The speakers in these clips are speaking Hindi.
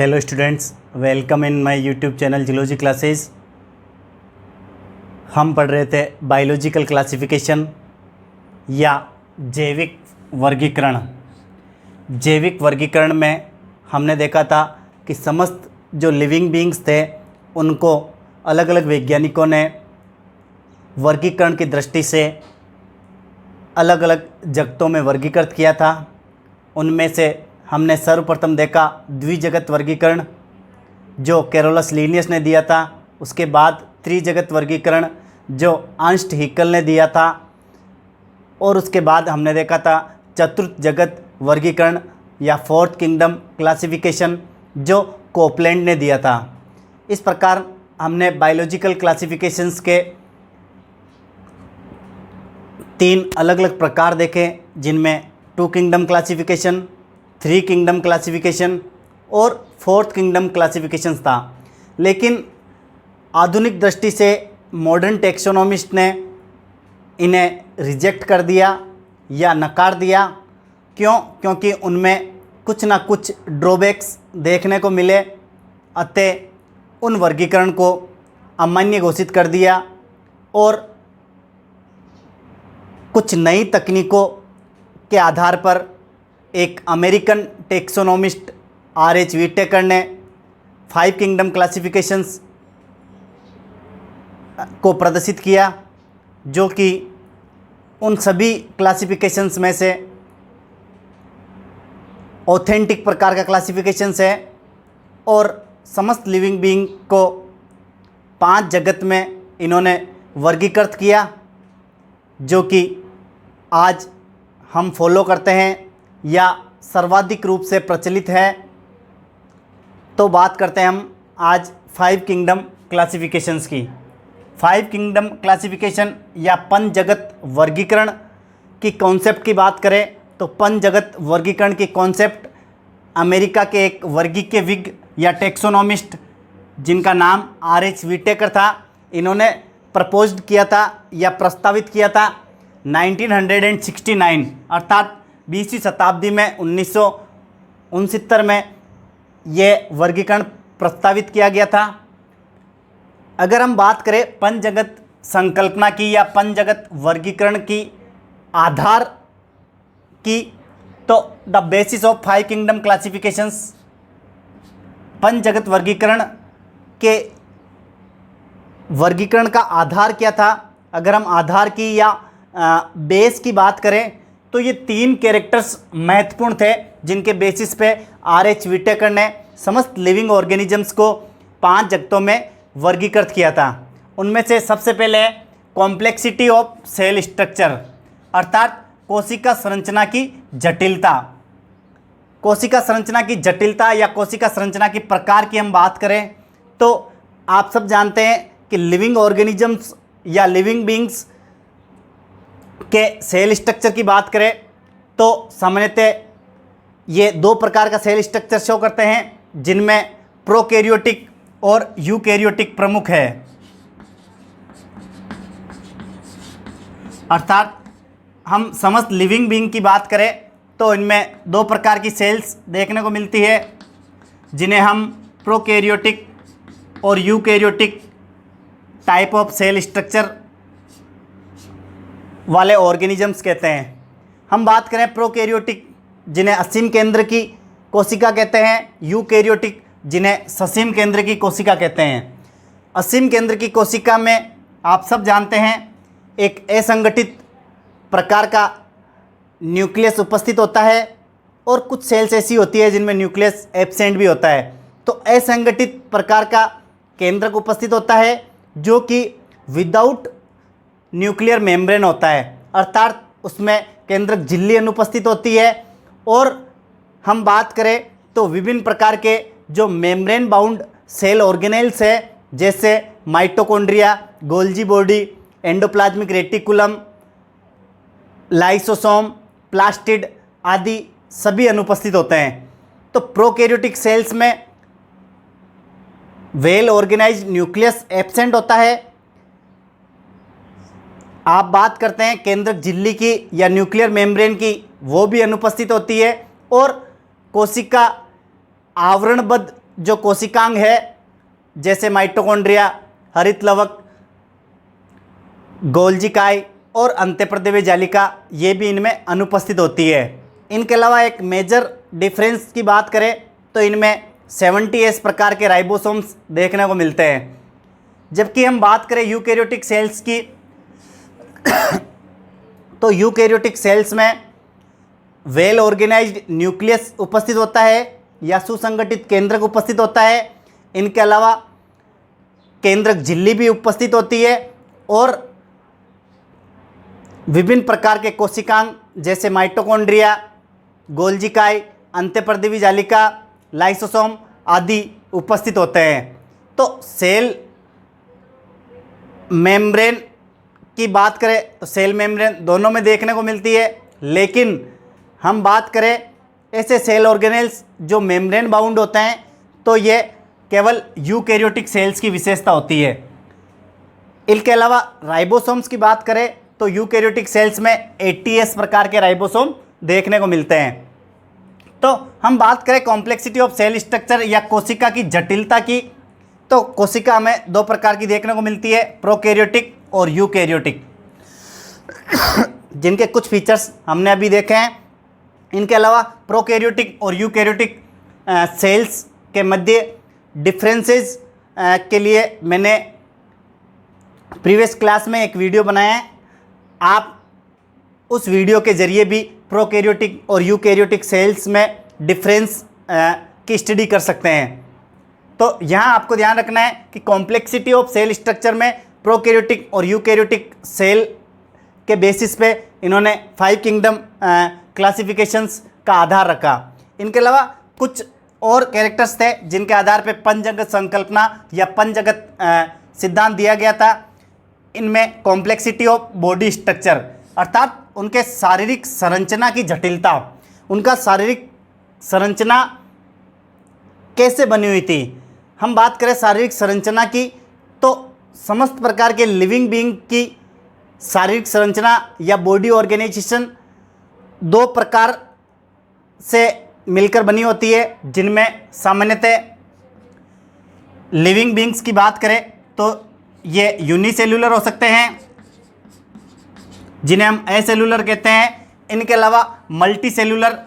Hello students, welcome in my YouTube channel geology classes. हम पढ़ रहे थे बायोलॉजिकल क्लासिफिकेशन या जैविक वर्गीकरण। जैविक वर्गीकरण में हमने देखा था कि समस्त जो लिविंग बीइंग्स थे उनको अलग अलग वैज्ञानिकों ने वर्गीकरण की दृष्टि से अलग अलग जगतों में वर्गीकृत किया था। उनमें से हमने सर्वप्रथम देखा द्विजगत वर्गीकरण जो कैरोलस लिनियस ने दिया था। उसके बाद त्रिजगत वर्गीकरण जो अर्नस्ट हैकेल ने दिया था। और उसके बाद हमने देखा था चतुर्थ जगत वर्गीकरण या फोर्थ किंगडम क्लासिफिकेशन जो कोपलैंड ने दिया था। इस प्रकार हमने बायोलॉजिकल क्लासिफिकेशंस के 3 अलग अलग प्रकार देखे, जिनमें 2 किंगडम क्लासिफिकेशन, 3 किंगडम क्लासिफिकेशन और 4th किंगडम क्लासिफिकेशन था। लेकिन आधुनिक दृष्टि से मॉडर्न टेक्सोनोमिस्ट ने इन्हें रिजेक्ट कर दिया या नकार दिया। क्योंकि उनमें कुछ ना कुछ ड्रॉबैक्स देखने को मिले, अतः उन वर्गीकरण को अमान्य घोषित कर दिया और कुछ नई तकनीकों के आधार पर एक अमेरिकन टेक्सोनोमिस्ट R.H. व्हिटेकर ने 5 किंगडम क्लासिफिकेशंस को प्रदर्शित किया, जो कि उन सभी क्लासिफिकेशंस में से ऑथेंटिक प्रकार का क्लासिफिकेशंस है और समस्त लिविंग बीइंग को 5 जगत में इन्होंने वर्गीकृत किया, जो कि आज हम फॉलो करते हैं या सर्वाधिक रूप से प्रचलित है। तो बात करते हैं हम आज 5 किंगडम क्लासिफिकेशंस की। 5 किंगडम क्लासिफिकेशन या पंचजगत वर्गीकरण की कॉन्सेप्ट की बात करें तो पंचजगत वर्गीकरण की कॉन्सेप्ट अमेरिका के एक वर्गीकविद या टेक्सोनोमिस्ट जिनका नाम R.H. व्हिटेकर था, इन्होंने प्रपोज्ड किया था या प्रस्तावित किया था 1969 अर्थात 20वीं शताब्दी में 1969 में ये वर्गीकरण प्रस्तावित किया गया था। अगर हम बात करें पंचजगत संकल्पना की या पंचजगत वर्गीकरण की आधार की, तो the basis of 5 kingdom classifications, पंचजगत वर्गीकरण के वर्गीकरण का आधार क्या था। अगर हम आधार की या बेस की बात करें तो ये 3 कैरेक्टर्स महत्वपूर्ण थे, जिनके बेसिस पे R.H. व्हिटेकर ने समस्त लिविंग ऑर्गेनिजम्स को 5 जगतों में वर्गीकृत किया था। उनमें से सबसे पहले है कॉम्प्लेक्सिटी ऑफ सेल स्ट्रक्चर, अर्थात कोशिका संरचना की जटिलता। कोशिका संरचना की जटिलता या कोशिका संरचना की प्रकार की हम बात करें तो आप सब जानते हैं कि लिविंग ऑर्गेनिजम्स या लिविंग बीइंग्स के सेल स्ट्रक्चर की बात करें तो सामान्यतः ये 2 प्रकार का सेल स्ट्रक्चर शो करते हैं, जिनमें प्रोकैरियोटिक और यूकैरियोटिक प्रमुख है। अर्थात हम समस्त लिविंग बीइंग की बात करें तो इनमें 2 प्रकार की सेल्स देखने को मिलती है, जिन्हें हम प्रोकैरियोटिक और eukaryotic type of cell structure वाले ऑर्गेनिजम्स कहते हैं। हम बात करें प्रोकैरियोटिक, जिन्हें असीम केंद्र की कोशिका कहते हैं, यूकैरियोटिक जिन्हें ससीम केंद्र की कोशिका कहते हैं। असीम केंद्र की कोशिका में आप सब जानते हैं एक असंगठित प्रकार का न्यूक्लियस उपस्थित होता है और कुछ सेल्स ऐसी होती है जिनमें न्यूक्लियस एब्सेंट भी होता है। तो असंगठित प्रकार का केंद्रक उपस्थित होता है जो कि विदाउट न्यूक्लियर मेम्ब्रेन होता है, अर्थात उसमें केंद्रक झिल्ली अनुपस्थित होती है। और हम बात करें तो विभिन्न प्रकार के जो मेम्ब्रेन बाउंड सेल ऑर्गेनेल्स है, जैसे mitochondria, Golgi body, endoplasmic reticulum, lysosome, plastid आदि सभी अनुपस्थित होते हैं। तो प्रोकैरियोटिक सेल्स में वेल ऑर्गेनाइज्ड न्यूक्लियस एब्सेंट होता है। आप बात करते हैं केंद्रक झिल्ली की या न्यूक्लियर मेम्ब्रेन की, वो भी अनुपस्थित होती है। और कोशिका आवरणबद्ध जो कोशिकांग है जैसे माइटोकॉन्ड्रिया, हरित लवक, गोल्जी काई और अंत्यप्रदेवी जालिका, ये भी इनमें अनुपस्थित होती है। इनके अलावा एक मेजर डिफरेंस की बात करें तो इनमें 70S प्रकार के राइबोसोम्स देखने को मिलते हैं, जबकि हम बात करें यूकैरियोटिक सेल्स की तो यूकैरियोटिक सेल्स में वेल ऑर्गेनाइज्ड न्यूक्लियस उपस्थित होता है या सुसंगठित केंद्रक उपस्थित होता है। इनके अलावा केंद्रक झिल्ली भी उपस्थित होती है और विभिन्न प्रकार के कोशिकांग जैसे माइटोकॉन्ड्रिया, गोल्जी काई, अंत्यप्रदेवी जालिका, लाइसोसोम आदि उपस्थित होते हैं। तो सेल मेम्ब्रेन की बात करें तो सेल मेम्ब्रेन दोनों में देखने को मिलती है, लेकिन हम बात करें ऐसे सेल ऑर्गेनेल्स जो मेम्ब्रेन बाउंड होते हैं तो ये केवल यूकैरियोटिक सेल्स की विशेषता होती है। इनके अलावा राइबोसोम्स की बात करें तो यूकैरियोटिक सेल्स में 80S प्रकार के राइबोसोम देखने को मिलते हैं। तो हम बात करें कॉम्प्लेक्सिटी ऑफ सेल स्ट्रक्चर या कोशिका की जटिलता की, तो कोशिका हमें दो प्रकार की देखने को मिलती है, प्रोकैरियोटिक और यूकैरियोटिक, जिनके कुछ फीचर्स हमने अभी देखे हैं। इनके अलावा प्रोकैरियोटिक और यूकैरियोटिक सेल्स के मध्य डिफरेंसेस के लिए मैंने प्रीवियस क्लास में एक वीडियो बनाया है। आप उस वीडियो के ज़रिए भी प्रोकैरियोटिक और यूकैरियोटिक सेल्स में डिफरेंस की स्टडी कर सकते हैं। तो यहाँ आपको ध्यान रखना है कि कॉम्प्लेक्सिटी ऑफ सेल स्ट्रक्चर में प्रोकैरियोटिक और यूकैरियोटिक सेल के बेसिस पे इन्होंने 5 किंगडम क्लासिफिकेशंस का आधार रखा। इनके अलावा कुछ और कैरेक्टर्स थे जिनके आधार पे पंचजगत संकल्पना या पंचजगत सिद्धांत दिया गया था। इनमें कॉम्प्लेक्सिटी ऑफ बॉडी स्ट्रक्चर अर्थात उनके शारीरिक संरचना की जटिलता, उनका शारीरिक संरचना कैसे बनी हुई थी। हम बात करें शारीरिक संरचना की तो समस्त प्रकार के लिविंग बीइंग की शारीरिक संरचना या बॉडी ऑर्गेनाइजेशन 2 प्रकार से मिलकर बनी होती है, जिनमें सामान्यतः लिविंग बीइंग्स की बात करें तो ये यूनिसेल्यूलर हो सकते हैं, जिन्हें हम एसेल्यूलर कहते हैं। इनके अलावा मल्टी सेल्यूलर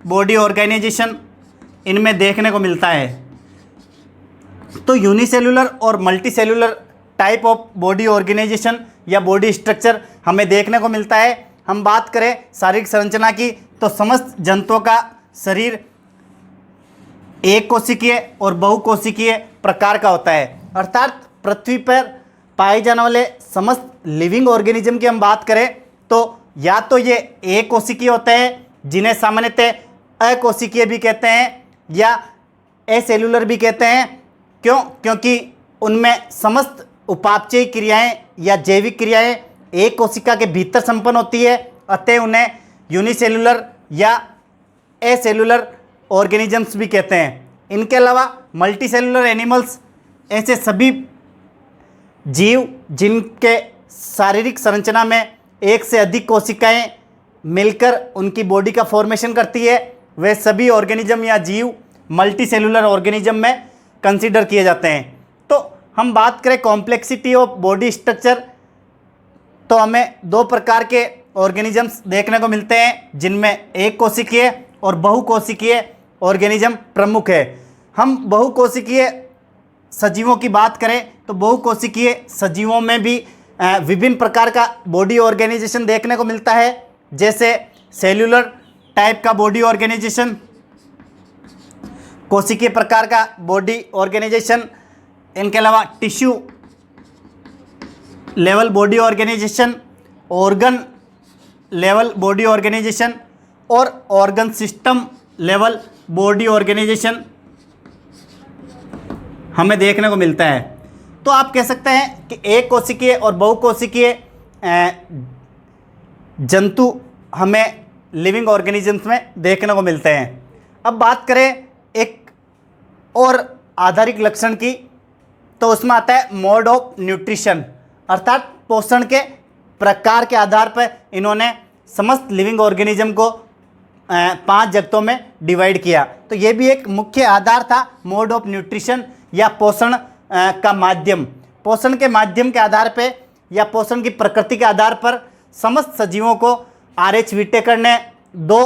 बॉडी ऑर्गेनाइजेशन इनमें देखने को मिलता है। तो यूनिसेल्यूलर और multi cellular type of body organisation या बॉडी स्ट्रक्चर हमें देखने को मिलता है। हम बात करें शारीरिक संरचना की तो समस्त जंतुओं का शरीर एक कोशिकीय और बहुकोशिकीय प्रकार का होता है, अर्थात पृथ्वी पर पाए जाने वाले समस्त लिविंग ऑर्गेनिज्म की हम बात करें तो या तो ये एक कोशिकीय होते हैं, जिन्हें सामान्यतः अकोशिकीय भी कहते हैं या एसेल्यूलर भी कहते हैं। क्योंकि उनमें समस्त उपापचयी क्रियाएं या जैविक क्रियाएं एक कोशिका के भीतर संपन्न होती है, अतः उन्हें यूनिसेल्यूलर या एसेल्यूलर ऑर्गेनिजम्स भी कहते हैं। इनके अलावा मल्टी सेल्यूलर एनिमल्स ऐसे सभी जीव जिनके शारीरिक संरचना में एक से अधिक कोशिकाएं मिलकर उनकी बॉडी का फॉर्मेशन करती है, वे सभी ऑर्गेनिज्म या जीव मल्टी सेल्यूलर ऑर्गेनिज्म में कंसीडर किए जाते हैं। तो हम बात करें कॉम्प्लेक्सिटी ऑफ बॉडी स्ट्रक्चर तो हमें 2 प्रकार के ऑर्गेनिजम्स देखने को मिलते हैं, जिनमें एक कोशिकीय और बहुकोशिकीय ऑर्गेनिज्म प्रमुख है। हम बहुकोशिकीय सजीवों की बात करें तो बहुकोशिकीय सजीवों में भी विभिन्न प्रकार का बॉडी ऑर्गेनाइजेशन देखने को मिलता है, जैसे सेल्यूलर टाइप का बॉडी ऑर्गेनाइजेशन, कोशिकीय प्रकार का बॉडी ऑर्गेनाइजेशन। इनके अलावा tissue level body organisation, organ level body organisation और organ system level body organisation हमें देखने को मिलता है। तो आप कह सकते हैं कि एक कोशिकीय और बहुकोशिकीय जंतु हमें लिविंग ऑर्गेनिजम्स में देखने को मिलते हैं। अब बात करें एक और आधारिक लक्षण की तो उसमें आता है मोड ऑफ न्यूट्रिशन, अर्थात पोषण के प्रकार के आधार पर इन्होंने समस्त लिविंग ऑर्गेनिज्म को 5 जगतों में डिवाइड किया। तो ये भी एक मुख्य आधार था मोड ऑफ न्यूट्रिशन या पोषण का माध्यम। पोषण के माध्यम के आधार पे या पोषण की प्रकृति के आधार पर समस्त सजीवों को RH व्हिटेकर ने 2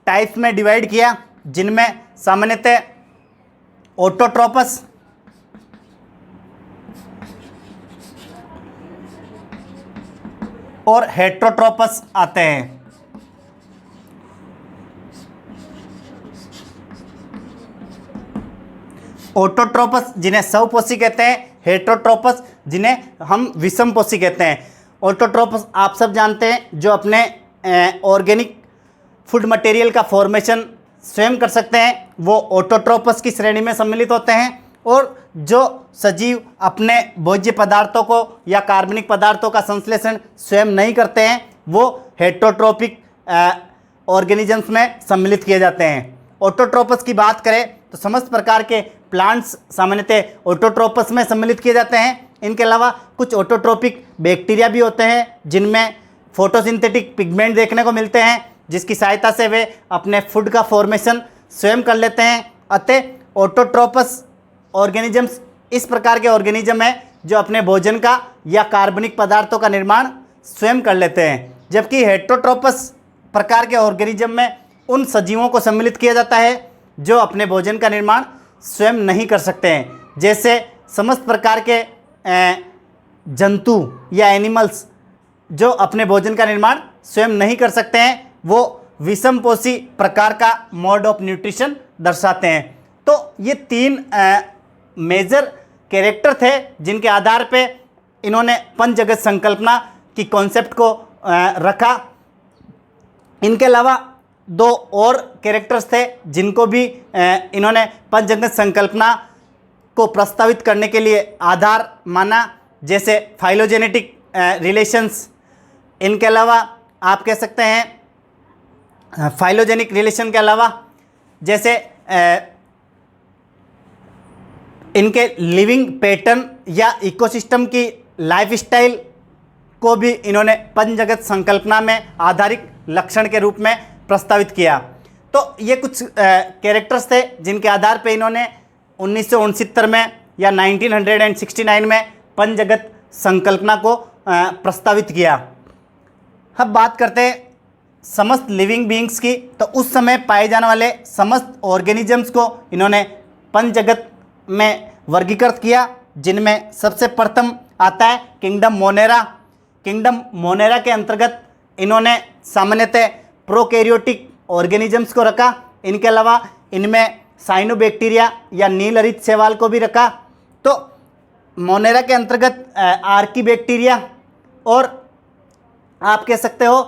टाइप्स में डिवाइड किया, जिनमें सामान्यतः ऑटोट्रोपस और हेटरोट्रोपस आते हैं। ऑटोट्रोपस जिन्हें स्वपोषी कहते हैं, हेटरोट्रोपस जिन्हें हम विषमपोषी कहते हैं। ऑटोट्रोपस आप सब जानते हैं, जो अपने ऑर्गेनिक फूड मटेरियल का फॉर्मेशन स्वयं कर सकते हैं, वो ऑटोट्रोपस की श्रेणी में सम्मिलित होते हैं। और जो सजीव अपने भोज्य पदार्थों को या कार्बनिक पदार्थों का संश्लेषण स्वयं नहीं करते हैं, वो हेटरोट्रोपिक ऑर्गेनिजम्स में सम्मिलित किए जाते हैं। ऑटोट्रोपस की बात करें तो समस्त प्रकार के प्लांट्स सामान्यतः ऑटोट्रोपस में सम्मिलित किए जाते हैं। इनके अलावा कुछ ऑटोट्रोपिक बैक्टीरिया भी होते हैं, जिनमें फोटोसिंथेटिक पिगमेंट देखने को मिलते हैं, जिसकी सहायता से वे अपने फूड का फॉर्मेशन स्वयं कर लेते हैं। अतः ऑटोट्रोपस ऑर्गेनिजम्स इस प्रकार के ऑर्गेनिज्म हैं जो अपने भोजन का या कार्बनिक पदार्थों का निर्माण स्वयं कर लेते हैं, जबकि हेटरोट्रोपस प्रकार के ऑर्गेनिज्म में उन सजीवों को सम्मिलित किया जाता है जो अपने भोजन का निर्माण स्वयं नहीं कर सकते हैं। जैसे समस्त प्रकार के जंतु या एनिमल्स जो अपने भोजन का निर्माण स्वयं नहीं कर सकते हैं, वो विषमपोषी प्रकार का मोड ऑफ न्यूट्रिशन दर्शाते हैं। तो ये 3 मेजर कैरेक्टर थे जिनके आधार पे इन्होंने पंचजगत संकल्पना की कॉन्सेप्ट को रखा। इनके अलावा 2 और कैरेक्टर्स थे जिनको भी इन्होंने पंचजगत संकल्पना को प्रस्तावित करने के लिए आधार माना, जैसे फाइलोजेनेटिक रिलेशंस। इनके अलावा आप कह सकते हैं फाइलोजेनिक रिलेशन के अलावा जैसे इनके लिविंग पैटर्न या इकोसिस्टम की लाइफस्टाइल को भी इन्होंने पंचजगत संकल्पना में आधारित लक्षण के रूप में प्रस्तावित किया। तो ये कुछ कैरेक्टर्स थे जिनके आधार पे इन्होंने 1969 में या 1969 में पंचजगत संकल्पना को प्रस्तावित किया। अब बात करते हैं समस्त लिविंग बीइंग्स की। तो उस समय पाए जाने वाले समस्त ऑर्गेनिजम्स को इन्होंने पंचजगत में वर्गीकृत किया, जिनमें सबसे प्रथम आता है किंगडम मोनेरा। किंगडम मोनेरा के अंतर्गत इन्होंने सामान्यतः प्रोकैरियोटिक ऑर्गेनिजम्स को रखा। इनके अलावा इनमें साइनोबैक्टीरिया या नील हरित शैवाल को भी रखा। तो मोनेरा के अंतर्गत आर्कीबैक्टीरिया और आप कह सकते हो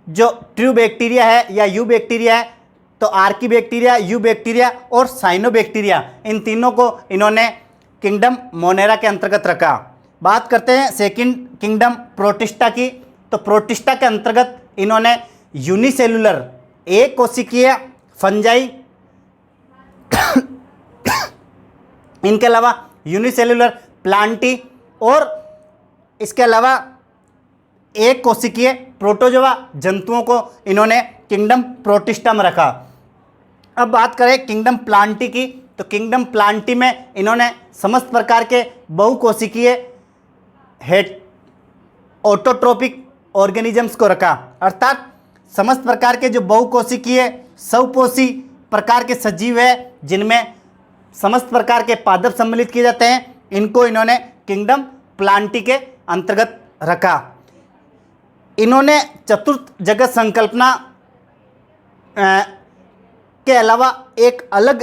जो ट्रू बैक्टीरिया है या यू बैक्टीरिया है, तो आर्कीबैक्टीरिया, यू बैक्टीरिया और साइनोबैक्टीरिया, इन तीनों को इन्होंने किंगडम मोनेरा के अंतर्गत रखा। बात करते हैं सेकंड किंगडम प्रोटिस्टा की। तो प्रोटिस्टा के अंतर्गत इन्होंने यूनिसेलुलर एक कोशिकीय फंजाई इनके अलावा यूनिसेलुलर प्लांटी और इसके अलावा एक कोशिकीय प्रोटोजोआ जंतुओं को इन्होंने किंगडम प्रोटिस्टा में रखा। अब बात करें किंगडम प्लांटी की। तो किंगडम प्लांटी में इन्होंने समस्त प्रकार के बहुकोशिकीय हेट ऑटोट्रोपिक ऑर्गेनिजम्स को रखा, अर्थात समस्त प्रकार के जो बहुकोशिकीय स्वपोषी प्रकार के सजीव है जिनमें समस्त प्रकार के पादप सम्मिलित किए जाते हैं, इनको इन्होंने किंगडम प्लांटी के अंतर्गत रखा। इन्होंने चतुर्थ जगत संकल्पना के अलावा एक अलग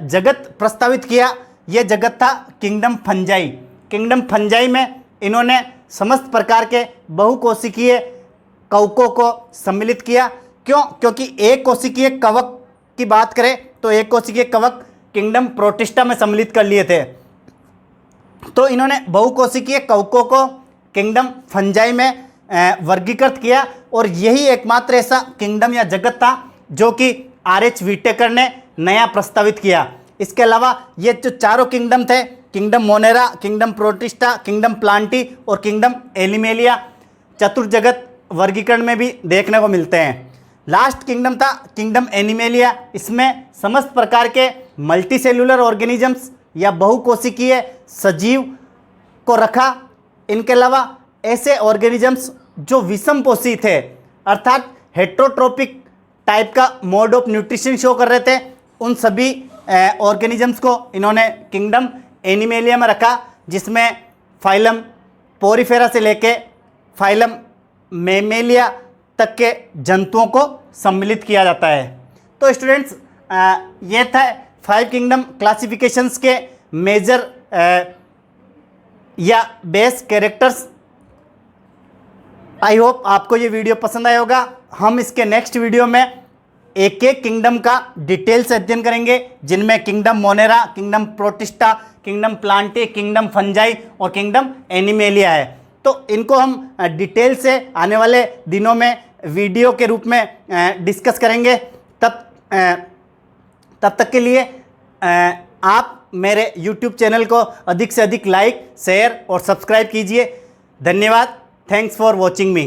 जगत प्रस्तावित किया। यह जगत था किंगडम फंजाई। किंगडम फंजाई में इन्होंने समस्त प्रकार के बहुकोशिकीय कवकों को सम्मिलित किया। क्यों? क्योंकि एक कोशिकीय कवक की बात करें तो एक कोशिकीय कवक किंगडम प्रोटिस्टा में सम्मिलित कर लिए थे, तो इन्होंने बहुकोशिकीय कवकों को किंगडम फंजाई में वर्गीकृत किया और यही एकमात्र ऐसा किंगडम या जगत था जो कि RH व्हिटेकर ने नया प्रस्तावित किया। इसके अलावा ये जो चारों किंगडम थे, kingdom Monera, kingdom protista, kingdom Plantae और किंगडम एनिमेलिया, चतुर्जगत वर्गीकरण में भी देखने को मिलते हैं। लास्ट किंगडम था किंगडम एनिमेलिया। इसमें समस्त प्रकार के मल्टीसेल्युलर ऑर्गेनिजम्स या बहुकोशिकीय सजीव को रखा। इनके अलावा ऐसे ऑर्गेनिजम्स जो विषमपोषी थे अर्थात हेट्रोट्रोपिक टाइप का मोड ऑफ न्यूट्रिशन शो कर रहे थे, उन सभी ऑर्गेनिजम्स को इन्होंने किंगडम एनिमेलिया में रखा, जिसमें फाइलम पोरीफेरा से लेके फाइलम मेमेलिया तक के जंतुओं को सम्मिलित किया जाता है। तो स्टूडेंट्स ये था 5 किंगडम क्लासिफिकेशंस के मेजर या बेस कैरेक्टर्स। आई होप आपको ये वीडियो पसंद आया होगा। हम इसके नेक्स्ट वीडियो में एक एक किंगडम का डिटेल से अध्ययन करेंगे, जिनमें kingdom Monera, kingdom protista, kingdom Plantae, kingdom fungi और किंगडम एनिमेलिया है। तो इनको हम डिटेल से आने वाले दिनों में वीडियो के रूप में डिस्कस करेंगे। तब तक के लिए आप मेरे YouTube चैनल को अधिक से अधिक लाइक, शेयर और सब्सक्राइब कीजिए। धन्यवाद। Thanks for watching me.